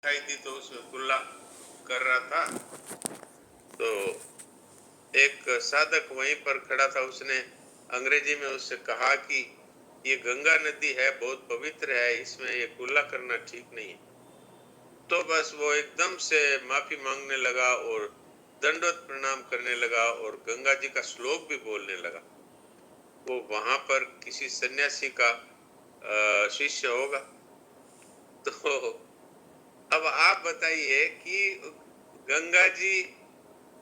दिखाई दी तो उसमें कुल्ला कर रहा था। तो एक साधक वहीं पर खड़ा था, उसने अंग्रेजी में उससे कहा कि ये गंगा नदी है, बहुत पवित्र है, इसमें ये कुल्ला करना ठीक नहीं है। तो बस वो एकदम से माफी मांगने लगा और दंडवत प्रणाम करने लगा और गंगा जी का श्लोक भी बोलने लगा। वो वहां पर किसी सन्यासी का शिष्य होगा। तो अब आप बताइए कि गंगा जी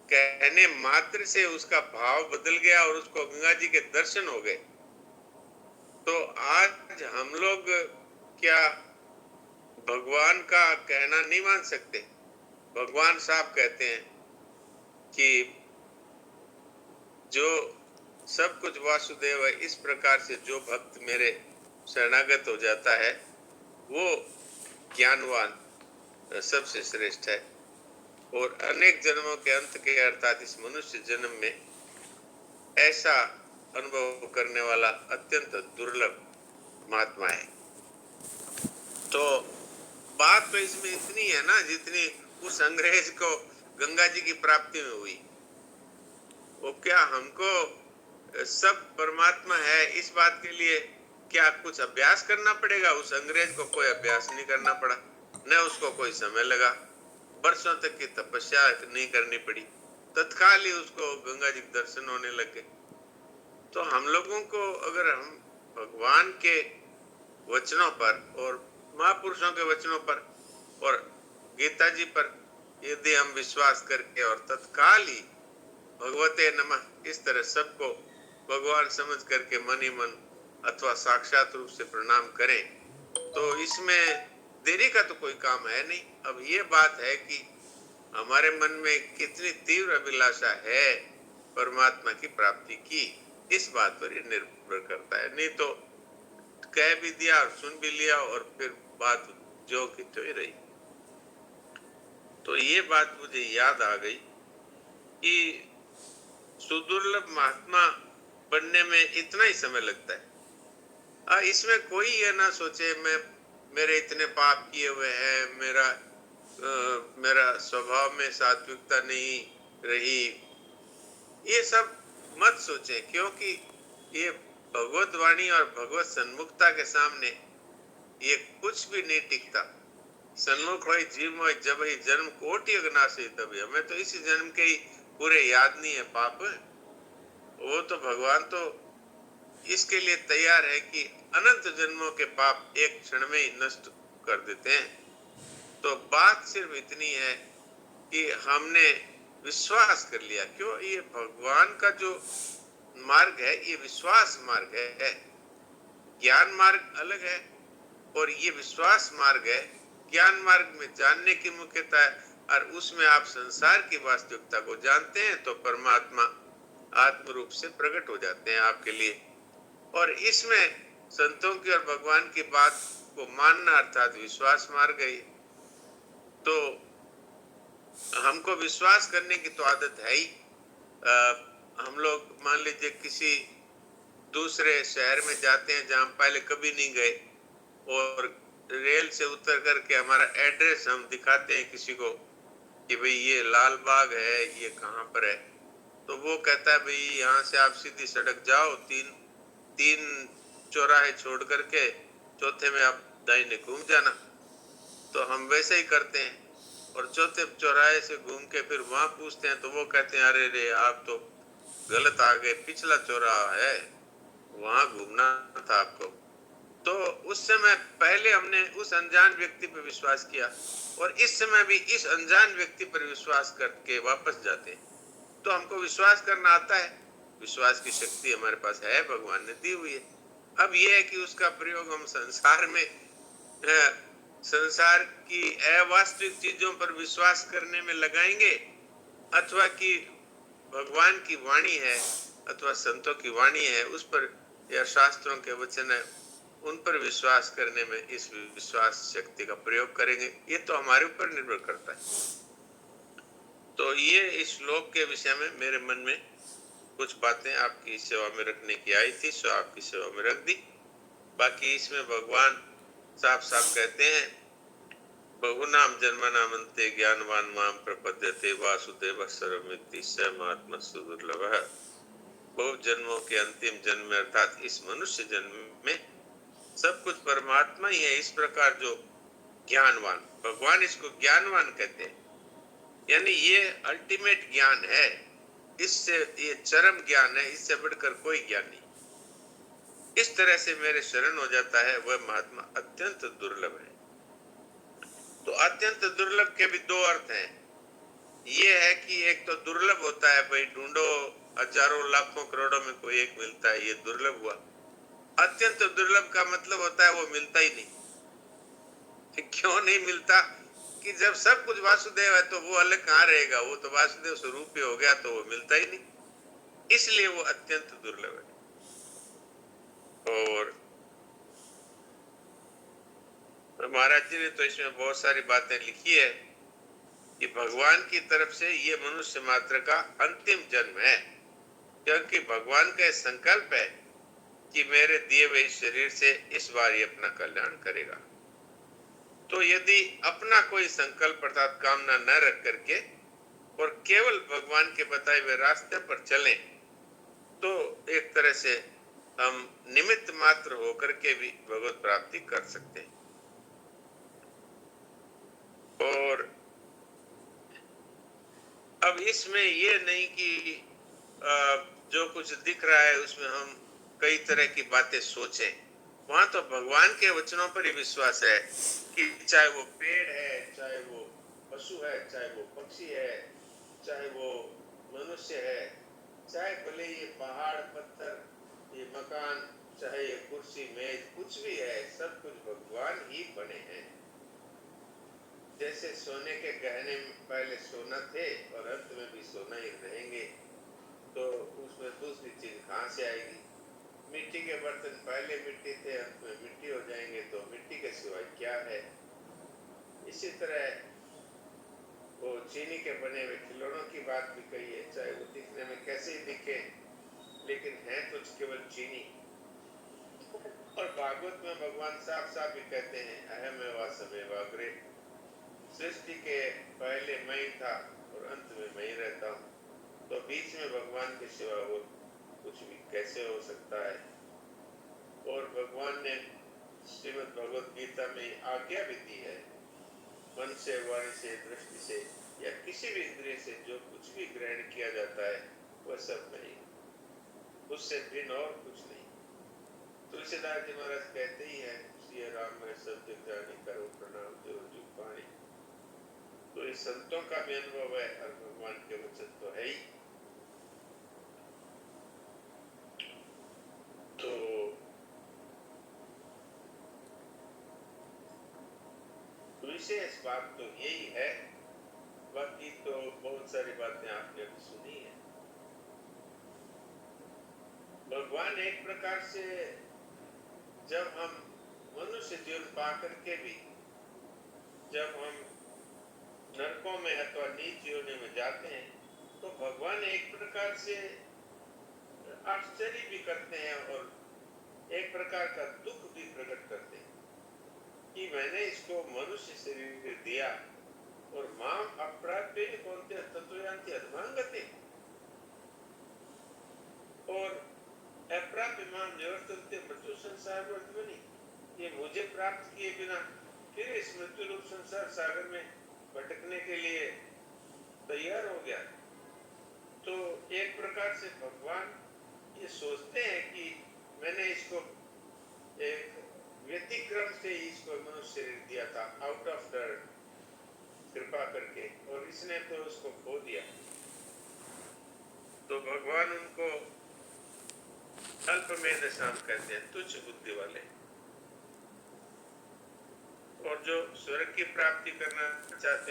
कहने मात्र से उसका भाव बदल गया और उसको गंगा जी के दर्शन हो गए। तो आज हम लोग क्या भगवान का कहना नहीं मान सकते? भगवान साफ कहते हैं कि जो सब कुछ वासुदेव है, इस प्रकार से जो भक्त मेरे शरणागत हो जाता है वो ज्ञानवान सबसे श्रेष्ठ है। और अनेक जन्मों के अंत के अर्थात इस मनुष्य जन्म में ऐसा अनुभव करने वाला अत्यंत दुर्लभ महात्मा है। तो बात तो इसमें इतनी है ना जितनी उस अंग्रेज को गंगा जी की प्राप्ति में हुई। वो क्या हमको सब परमात्मा है इस बात के लिए क्या कुछ अभ्यास करना पड़ेगा? उस अंग्रेज को कोई अभ्यास नहीं करना पड़ा, न उसको कोई समय लगा, वर्षों तक की तपस्या नहीं करनी पड़ी, तत्काल ही उसको गंगा जी के दर्शन होने लगे। तो हम लोगों को अगर हम भगवान के वचनों पर और महापुरुषों के वचनों पर और गीता जी पर यदि हम विश्वास करके और तत्काल ही भगवते नमः इस तरह सबको भगवान समझ करके मन ही मन अथवा साक्षात रूप से प्रणाम करें तो इसमें देरी का तो कोई काम है नहीं। अब ये बात है कि हमारे मन में कितनी तीव्र अभिलाषा है परमात्मा की प्राप्ति की, इस बात पर ही निर्भर करता है। नहीं तो कह भी दिया और सुन भी लिया और फिर बात जो की तो ही रही। तो ये बात मुझे याद आ गई कि सुदुर्लभ महात्मा बनने में इतना ही समय लगता है। इसमें कोई ये ना सोचे मैं मेरे इतने पाप किए हुए हैं, मेरा स्वभाव में सात्विकता नहीं रही, ये सब मत सोचे, क्योंकि ये भगवत वाणी और भगवत सन्मुखता के सामने ये कुछ भी नहीं टिकता। सन्मुख हो जीव हो जब ही जन्म कोटि अगनाशी तभी। हमें तो इसी जन्म के ही पूरे याद नहीं है पाप। वो तो भगवान तो इसके लिए तैयार है कि अनंत जन्मों के पाप एक क्षण में ही नष्ट कर देते हैं। तो बात सिर्फ इतनी है कि हमने विश्वास कर लिया। क्यों? ये भगवान का जो मार्ग है ये विश्वास मार्ग है। ज्ञान मार्ग अलग है और ये विश्वास मार्ग है। ज्ञान मार्ग में जानने की मुख्यता है और उसमें आप संसार की वास्तविकता को जानते हैं तो परमात्मा आत्म रूप से प्रकट हो जाते हैं आपके लिए। और इसमें संतों की और भगवान की बात को मानना अर्थात विश्वास मार्ग है। तो हमको विश्वास करने की तो आदत है ही। हम लोग मान लीजिए किसी दूसरे शहर में जाते हैं जहां पहले कभी नहीं गए और रेल से उतर करके हमारा एड्रेस हम दिखाते हैं किसी को कि भाई ये लाल बाग है, ये कहाँ पर है। तो वो कहता है भाई यहाँ से आप सीधी सड़क जाओ, तीन चौराहे छोड़ करके चौथे में आप दाहिने घूम जाना। तो हम वैसे ही करते हैं और चौथे चौराहे से घूम के फिर वहां पूछते हैं तो वो कहते हैं अरे रे आप तो गलत आ गए, पिछला चौराहा है, वहां घूमना था आपको। तो उस समय पहले हमने उस अनजान व्यक्ति पर विश्वास किया और इस समय भी इस अनजान व्यक्ति पर विश्वास करके वापस जाते हैं। तो हमको विश्वास करना आता है, विश्वास की शक्ति हमारे पास है, भगवान ने दी हुई है। अब यह है कि उसका प्रयोग हम संसार में संसार की अवास्तविक चीजों पर विश्वास करने में लगाएंगे अथवा कि भगवान की वाणी है अथवा संतों की वाणी है उस पर या शास्त्रों के वचन है उन पर विश्वास करने में इस विश्वास शक्ति का प्रयोग करेंगे। ये तो हमारे ऊपर निर्भर करता है। तो ये इस श्लोक के विषय में मेरे मन में कुछ बातें आपकी सेवा में रखने की आई थी, सो आपकी सेवा में रख दी। बाकी इसमें भगवान साफ साफ कहते हैं बहुनाम जन्मनामन्ते ज्ञानवान माम प्रपद्यते वासुदेव सर्वमिति स महात्मा सुदुर्लभः। बहुत जन्मों के अंतिम जन्म में अर्थात इस मनुष्य जन्म में सब कुछ परमात्मा ही है। इस प्रकार जो ज्ञानवान, भगवान इसको ज्ञानवान कहते हैं, यानी ये अल्टीमेट ज्ञान है, इससे ये चरम ज्ञान है, इससे बढ़कर कोई ज्ञान नहीं। इस तरह से मेरे शरण हो जाता है वह महात्मा अत्यंत दुर्लभ है। तो अत्यंत दुर्लभ के भी दो अर्थ हैं। ये है कि एक तो दुर्लभ होता है, भाई ढूंढो हजारों लाखों करोड़ों में कोई एक मिलता है, ये दुर्लभ हुआ। अत्यंत दुर्लभ का मतलब होता है वो मिलता ही नहीं। क्यों नहीं मिलता? कि जब सब कुछ वासुदेव है तो वो अलग कहाँ रहेगा, वो तो वासुदेव स्वरूप ही हो गया, तो वो मिलता ही नहीं, इसलिए वो अत्यंत दुर्लभ है। और महाराज जी ने तो इसमें बहुत सारी बातें लिखी है कि भगवान की तरफ से ये मनुष्य मात्र का अंतिम जन्म है, क्योंकि भगवान का संकल्प है कि मेरे दिए हुए शरीर से इस बार ये अपना कल्याण करेगा। तो यदि अपना कोई संकल्प अर्थात कामना न रख करके और केवल भगवान के बताए हुए रास्ते पर चलें, तो एक तरह से हम निमित्त मात्र होकर के भी भगवत प्राप्ति कर सकते हैं। और अब इसमें ये नहीं कि जो कुछ दिख रहा है उसमें हम कई तरह की बातें सोचें। वहां तो भगवान के वचनों पर ही विश्वास है कि चाहे वो पेड़ है, चाहे वो पशु है, चाहे वो पक्षी है, चाहे वो मनुष्य है, चाहे भले ये पहाड़ पत्थर, ये मकान, चाहे ये कुर्सी मेज, कुछ भी है, सब कुछ भगवान ही बने हैं। जैसे सोने के गहने में पहले सोना थे और अंत में भी सोना ही रहेंगे, तो उसमें दूसरी चीज कहां से आएगी? मिट्टी के बर्तन पहले मिट्टी थे, अंत में मिट्टी हो जाएंगे, तो मिट्टी के सिवाय क्या है? इसी तरह वो चीनी के बने हुए खिलौनों की बात भी कही है, चाहे वो दिखने में कैसे ही दिखे, लेकिन है कुछ केवल चीनी। और भागवत में भगवान साफ साफ भी कहते हैं, अहमेवासमेवाग्रे, सृष्टि के पहले मैं ही था और अंत में मैं ही रहता हूँ, तो बीच में भगवान के सिवा और कुछ भी कैसे हो सकता है? और भगवान ने श्रीमद् भगवत गीता में आज्ञा भी दी है, मन से, वाणी से, दृष्टि से या किसी भी इंद्रिय से जो कुछ भी ग्रहण किया जाता है वह सब नहीं, उससे भिन्न और कुछ नहीं। तुलसीदास जी महाराज कहते ही है, श्री राम में सब जग जानी करो प्रणाम जो जुग पानी। तो ये संतों का भी अनुभव है और भगवान के वचन तो है ही। तो विशेष बात तो यही है, बाकी तो बहुत सारी बातें आपने भी सुनी है। भगवान एक प्रकार से जब हम मनुष्य जीवन पा करके भी जब हम नरकों में अथवा नीच योनि में जाते हैं, तो भगवान एक प्रकार से आश्चर्य भी करते हैं और एक प्रकार का दुख भी प्रकट करते हैं कि मैंने इसको मनुष्य शरीर दिया और माम अप्राप्य कौनते तत्वयान्ति अधमांगते, और अप्राप्य माम निवर्तन्ते मृत्यु संसार वर्तमनि, ये मुझे प्राप्त किए बिना फिर इस मृत्यु रूप संसार सागर में भटकने के लिए तैयार हो गया। तो एक प्रकार से भगवान ये सोचते हैं कि मैंने इसको एक व्यतिक्रम से इसको मनुष्य शरीर दिया था, आउट ऑफ द कृपा करके, और इसने तो उसको खो दिया। तो भगवान उनको अल्पमेधसाम कहते हैं, तुच्छ बुद्धि वाले। और जो स्वर्ग की प्राप्ति करना चाहते